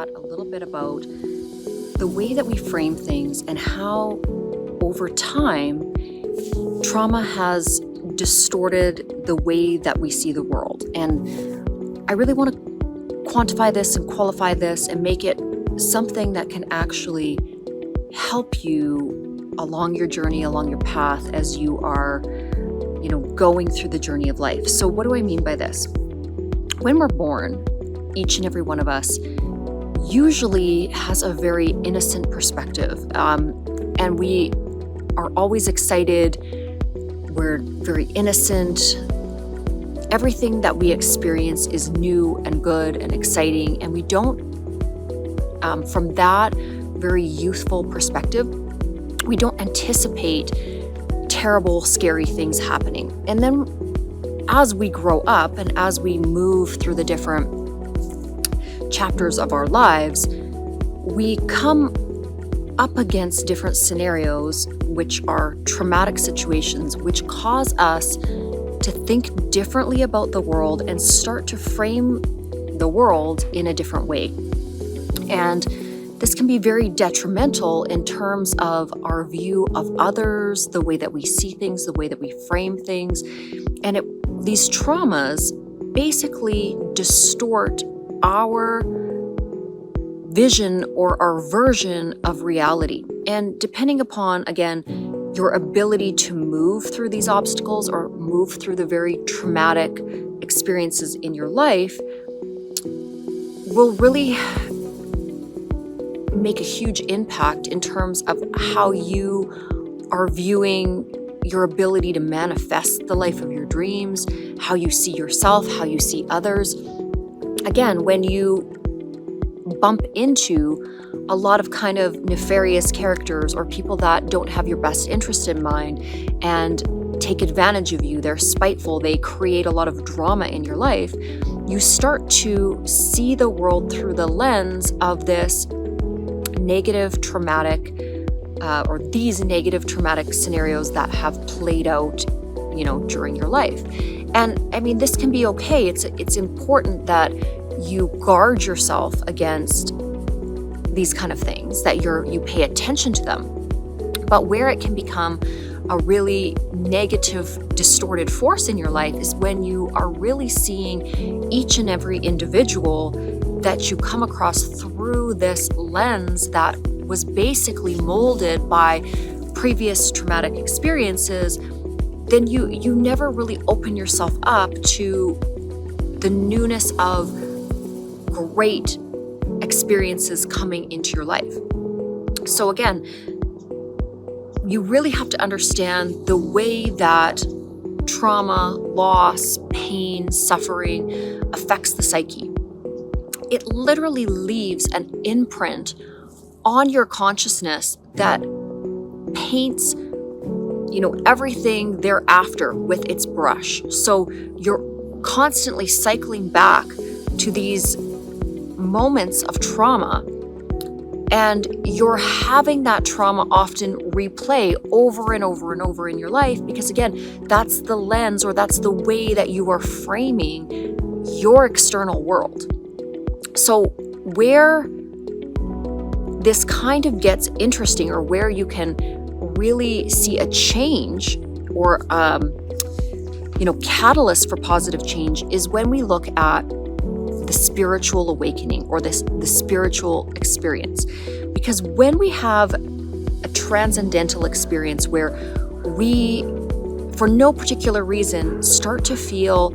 chat a little bit about the way that we frame things and how over time trauma has distorted the way that we see the world. And I really want to quantify this and qualify this and make it something that can actually help you along your journey, along your path as you are, going through the journey of life. So what do I mean by this? When we're born, each and every one of us usually has a very innocent perspective, and we are always excited. We're very innocent. Everything that we experience is new and good and exciting, and we don't, from that very youthful perspective, we don't anticipate terrible, scary things happening. And then as we grow up and as we move through the different chapters of our lives, we come up against different scenarios, which are traumatic situations, which cause us to think differently about the world and start to frame the world in a different way. And this can be very detrimental in terms of our view of others, the way that we see things, the way that we frame things. And these traumas basically distort our vision or our version of reality. And depending upon, again, your ability to move through these obstacles or move through the very traumatic experiences in your life will really make a huge impact in terms of how you are viewing your ability to manifest the life of your dreams, how you see yourself, how you see others. Again, when you bump into a lot of kind of nefarious characters or people that don't have your best interest in mind and take advantage of you, they're spiteful, they create a lot of drama in your life, you start to see the world through the lens of this negative traumatic or these negative traumatic scenarios that have played out during your life. And I mean, this can be okay. It's important that you guard yourself against these kind of things, that you pay attention to them. But where it can become a really negative, distorted force in your life is when you are really seeing each and every individual that you come across through this lens that was basically molded by previous traumatic experiences. Then you never really open yourself up to the newness of great experiences coming into your life. So again, you really have to understand the way that trauma, loss, pain, suffering affects the psyche. It literally leaves an imprint on your consciousness that paints, everything thereafter with its brush. So you're constantly cycling back to these moments of trauma, and you're having that trauma often replay over and over and over in your life because, again, that's the lens or that's the way that you are framing your external world. So where this kind of gets interesting, or where you can really see a change or catalyst for positive change, is when we look at the spiritual awakening or the spiritual experience. Because when we have a transcendental experience where we, for no particular reason, start to feel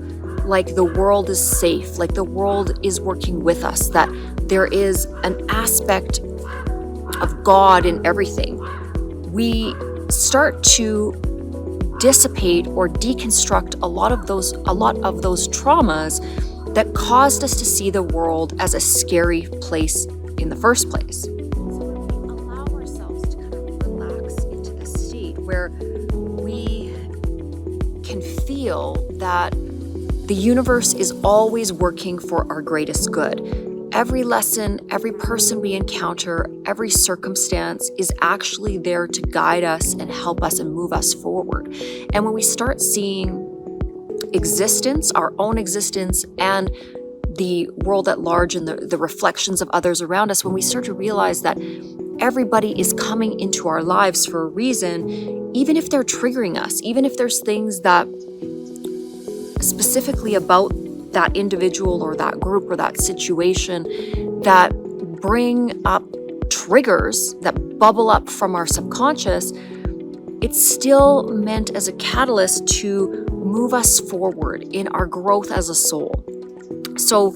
like the world is safe, like the world is working with us, that there is an aspect of God in everything, we start to dissipate or deconstruct a lot of those traumas that caused us to see the world as a scary place in the first place. So when we allow ourselves to kind of relax into this state where we can feel that the universe is always working for our greatest good. Every lesson, every person we encounter, every circumstance is actually there to guide us and help us and move us forward. And when we start seeing existence, our own existence, and the world at large and the reflections of others around us, when we start to realize that everybody is coming into our lives for a reason, even if they're triggering us, even if there's things that specifically about that individual or that group or that situation that bring up triggers that bubble up from our subconscious, it's still meant as a catalyst to move us forward in our growth as a soul. So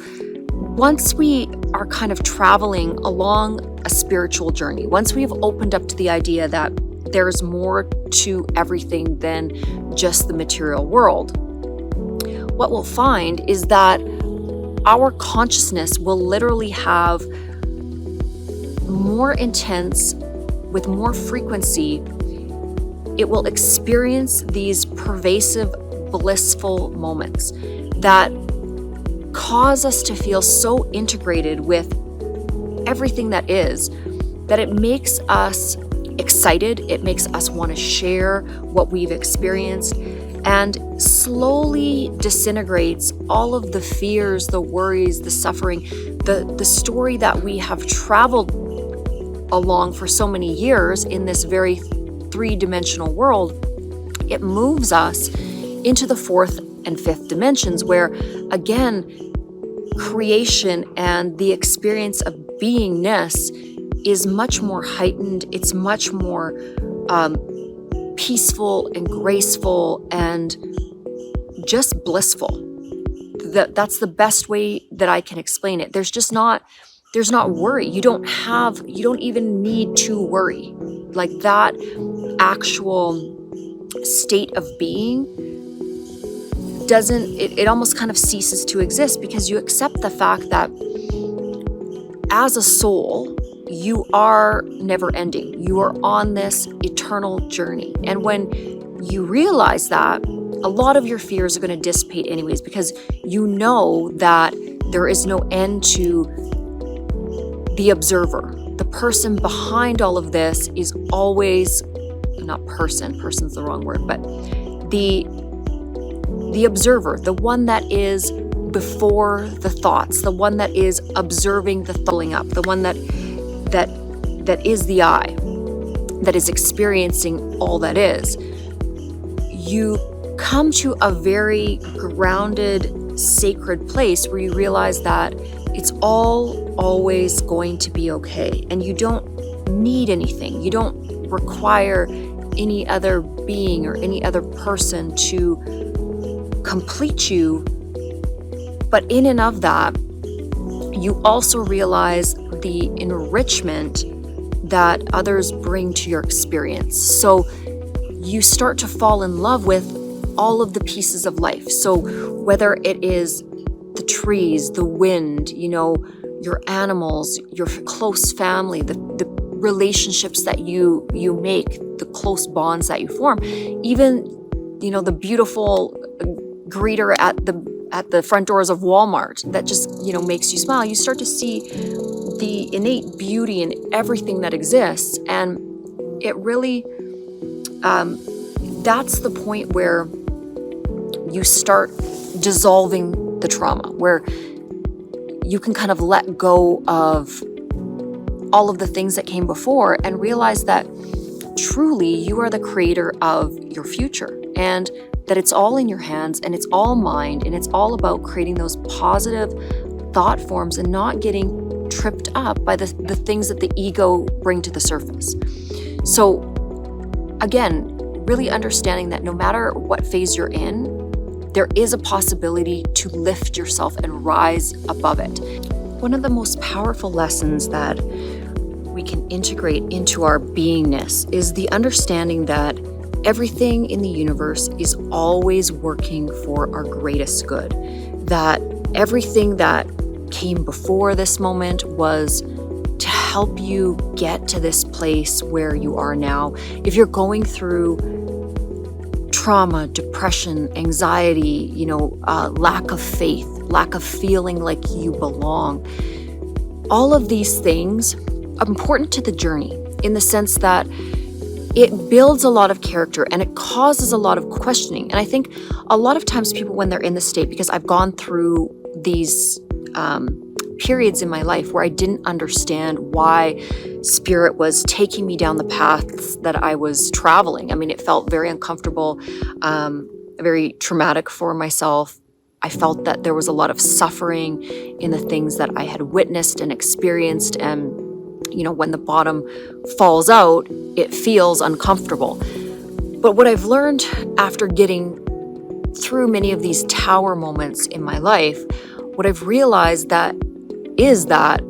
once we are kind of traveling along a spiritual journey, once we've opened up to the idea that there's more to everything than just the material world, what we'll find is that our consciousness will literally have more intense, with more frequency. It will experience these pervasive, blissful moments that cause us to feel so integrated with everything that is, that it makes us excited, it makes us want to share what we've experienced, and slowly disintegrates all of the fears, the worries, the suffering, the story that we have traveled along for so many years in this very three-dimensional world. It moves us into the fourth and fifth dimensions, where again, creation and the experience of beingness is much more heightened. It's much more peaceful and graceful and just blissful. That's the best way that I can explain it. There's not worry. You don't even need to worry. Like that actual state of being it almost kind of ceases to exist, because you accept the fact that as a soul, you are never ending. You are on this eternal journey. And when you realize that, a lot of your fears are going to dissipate anyways, because you know that there is no end to the observer. The person behind all of this is always, not person's the wrong word, but the observer, the one that is before the thoughts, the one that is observing the filling up, the one that is the I, that is experiencing all that is. You come to a very grounded, sacred place where you realize that it's all always going to be okay, and you don't need anything. You don't require any other being or any other person to complete you. But in and of that, you also realize the enrichment that others bring to your experience. So you start to fall in love with all of the pieces of life. So whether it is the trees, the wind, your animals, your close family, the relationships that you make, the close bonds that you form, even, the beautiful greeter at the front doors of Walmart that just, makes you smile. You start to see the innate beauty in everything that exists. And it really, that's the point where you start dissolving the trauma, where you can kind of let go of all of the things that came before and realize that truly you are the creator of your future, and that it's all in your hands and it's all mind, and it's all about creating those positive thought forms and not getting tripped up by the things that the ego bring to the surface. So again, really understanding that no matter what phase you're in, there is a possibility to lift yourself and rise above it. One of the most powerful lessons that we can integrate into our beingness is the understanding that everything in the universe is always working for our greatest good. That everything that came before this moment was to help you get to this place where you are now. If you're going through trauma, depression, anxiety, lack of faith, lack of feeling like you belong, all of these things are important to the journey in the sense that it builds a lot of character and it causes a lot of questioning. And I think a lot of times people, when they're in this state, because I've gone through these periods in my life where I didn't understand why spirit was taking me down the paths that I was traveling. I mean, it felt very uncomfortable, very traumatic for myself. I felt that there was a lot of suffering in the things that I had witnessed and experienced. And, when the bottom falls out, it feels uncomfortable. But what I've learned after getting through many of these tower moments in my life, what I've realized is that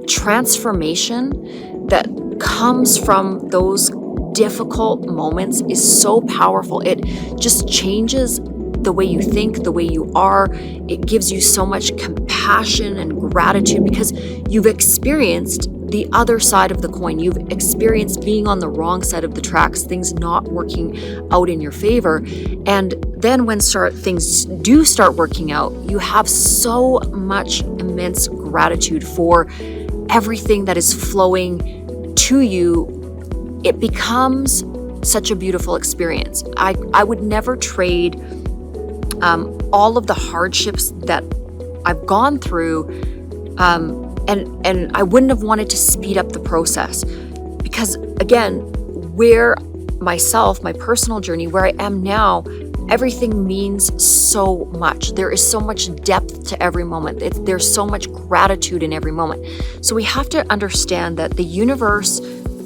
transformation that comes from those difficult moments is so powerful. It just changes the way you think, the way you are. It gives you so much compassion and gratitude because you've experienced the other side of the coin. You've experienced being on the wrong side of the tracks, things not working out in your favor. And then when things do start working out, you have so much immense gratitude for everything that is flowing to you. It becomes such a beautiful experience. I would never trade all of the hardships that I've gone through, and I wouldn't have wanted to speed up the process because, again, my personal journey, where I am now, everything means so much. There is so much depth to every moment. There's so much gratitude in every moment. So we have to understand that the universe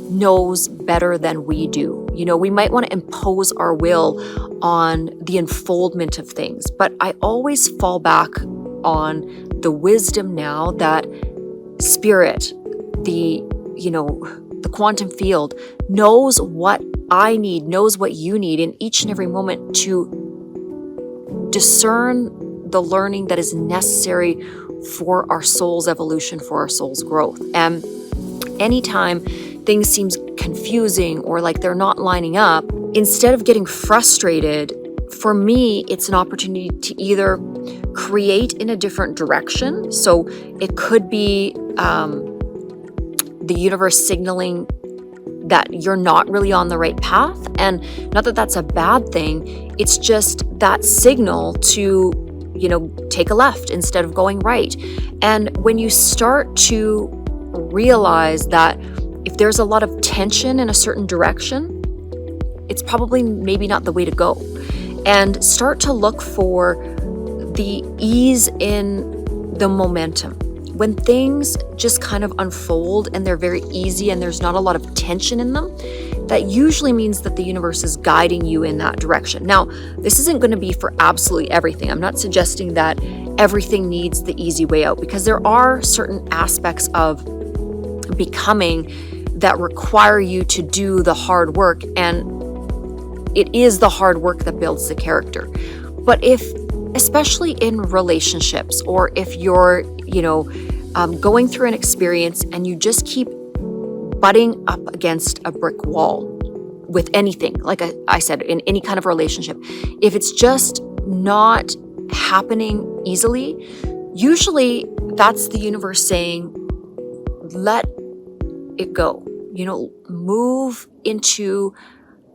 knows better than we do. We might want to impose our will on the unfoldment of things, but I always fall back on the wisdom now that spirit, the quantum field, knows what I need, knows what you need in each and every moment to discern the learning that is necessary for our soul's evolution, for our soul's growth. And anytime things seem confusing or like they're not lining up, instead of getting frustrated, for me, it's an opportunity to either create in a different direction. So it could be the universe signaling that you're not really on the right path. And not that that's a bad thing. It's just that signal to, take a left instead of going right. And when you start to realize that if there's a lot of tension in a certain direction, it's probably maybe not the way to go. And start to look for the ease in the momentum. When things just kind of unfold and they're very easy and there's not a lot of tension in them, that usually means that the universe is guiding you in that direction. Now, this isn't going to be for absolutely everything. I'm not suggesting that everything needs the easy way out, because there are certain aspects of becoming that require you to do the hard work, and it is the hard work that builds the character. But especially in relationships, or if you're, going through an experience and you just keep butting up against a brick wall with anything, like I said, in any kind of relationship, if it's just not happening easily, usually that's the universe saying, let it go, move into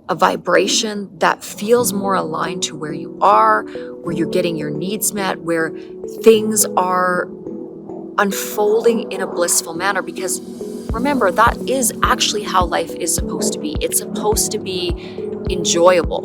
a vibration that feels more aligned to where you are, where you're getting your needs met, where things are unfolding in a blissful manner. Because remember, that is actually how life is supposed to be. It's supposed to be enjoyable.